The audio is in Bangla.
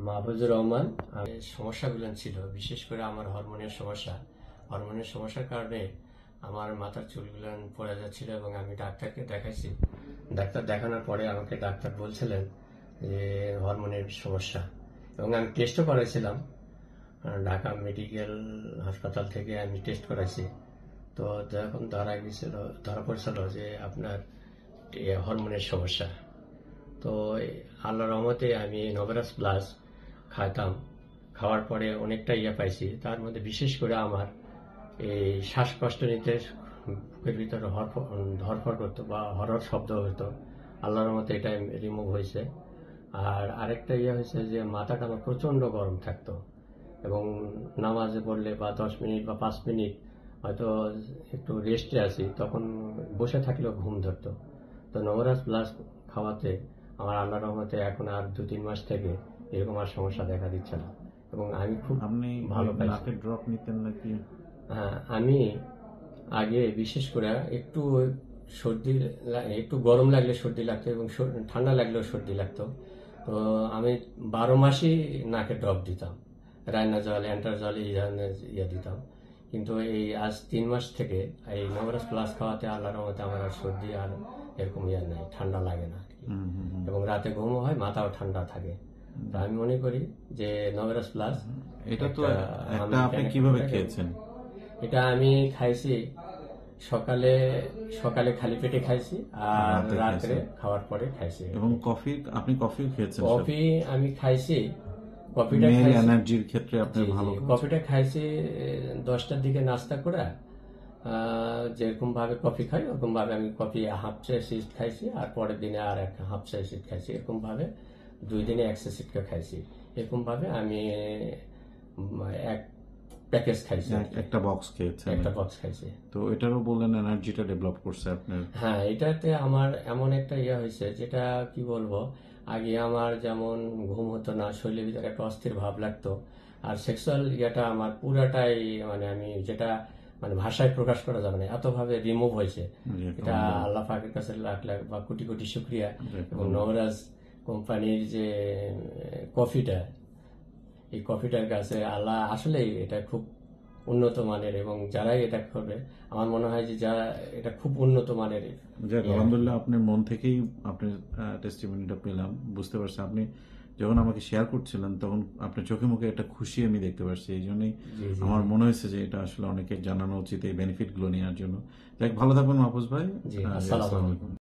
মাহফুজুর রহমান। সমস্যাগুলো ছিল বিশেষ করে আমার হরমোনের সমস্যার কারণে আমার মাথার চুলগুলো পড়ে যাচ্ছিল এবং আমি ডাক্তারকে দেখাইছি। ডাক্তার দেখানোর পরে আমাকে ডাক্তার বলছিলেন যে হরমোনের সমস্যা, এবং আমি টেস্টও করেছিলাম। ঢাকা মেডিকেল হাসপাতাল থেকে আমি টেস্ট করাইছি। তো যখন ধরা পড়ছিল যে আপনার হরমোনের সমস্যা, তো আল্লাহর রহমতে আমি নভেরাস প্লাস খাওয়ার পরে অনেকটা পাইছি। তার মধ্যে বিশেষ করে আমার এই শ্বাসকষ্ট নিতে বুকের ভিতরে ধরফর করতো বা হরর শব্দ হতো, আল্লাহর রহমতে এটা রিমুভ হয়েছে। আর আরেকটা হয়েছে যে মাথাটা আমার প্রচন্ড গরম থাকতো, এবং নামাজে পড়লে বা 10 মিনিট বা 5 মিনিট হয়তো একটু রেস্টে আছি, তখন বসে থাকলেও ঘুম ধরতো। তো নভেরাস প্লাস খাওয়াতে আমার আল্লাহর রহমতে এখন আর 2-3 মাস থেকে এরকম আর সমস্যা দেখা দিচ্ছে না, এবং আমি খুব ভালো পাইছি। ড্রপ নিতেন নাকি? হ্যাঁ, আমি আগে বিশেষ করে একটু গরম লাগলে সর্দি লাগতো এবং ঠান্ডা লাগলেও সর্দি লাগতো। তো আমি 12 মাসই নাকে ড্রপ দিতাম, রায়না জল, অ্যান্টারজল এই ধরনের দিতাম। কিন্তু এই আজ 3 মাস থেকে এই নভেরাস প্লাস খাওয়াতে আল্লাহর রহমতে আমার আর সর্দি আর এরকম নাই, ঠান্ডা লাগে না, এবং রাতে ঘুমও হয়, মাথাও ঠান্ডা থাকে। তো আমি মনে করি যে নভেরাস প্লাস এটা তো আপনি কিভাবে খেয়েছেন? এটা আমি খাইছি সকালে খালি পেটে খাইছি, আর রাত্রে খাওয়ার পরে খাইছি। এবং আপনি কফিও খেয়েছেন? কফি আমি খাইছি। এনার্জির ক্ষেত্রে আপনি ভালো। কফিটা খাইছি 10টার দিকে নাস্তা করে। যেরকম ভাবে কফি খাই ওরকম ভাবে আমি কফি হাফ চা সিড খাইছি, আর পরের দিনে আর এক হাফ চা সিড খাইছি। এরকম ভাবে 2 দিনে 1 চা সিড খাইছি। এরকম ভাবে আমি এক প্যাকেজ খাইছি, একটা বক্স খাইছি। তো এটারও বললেন এনার্জিটা ডেভেলপ করছে আপনার? হ্যাঁ, এটাতে আমার এমন একটা হয়েছে যেটা কি বলবো, আগে আমার যেমন ঘুম হতো না, শরীরের ভিতরে একটা অস্থির ভাব লাগতো, আর সেক্সুয়াল আমার পুরাটাই আমি যেটা ভাষায় প্রকাশ করা যাবে না, এতভাবে রিমুভ হয়েছে। এটা আল্লাহ পাকের কাছে লাখ লাখ বা কোটি কোটি শুকরিয়া। এবং নভেরাস কোম্পানির যে এই কফিটার কাছে আল্লাহ আসলে এটা খুব উন্নত মানের, এবং যারাই এটা করবে আমার মনে হয় যে যারা এটা খুব উন্নত মানের। আলহামদুলিল্লাহ, আপনার মন থেকেই আপনার টেস্টিমনিটা পেলাম, বুঝতে পারছি। আপনি যখন আমাকে শেয়ার করছিলেন তখন আপনার চোখে মুখে একটা খুশি আমি দেখতে পাচ্ছি। এই জন্যই আমার মনে হয়েছে যে এটা আসলে অনেকে জানানো উচিত, এই বেনিফিট গুলো নেওয়ার জন্য। ভালো থাকবেন মাহফুজ ভাই। আসসালামু আলাইকুম।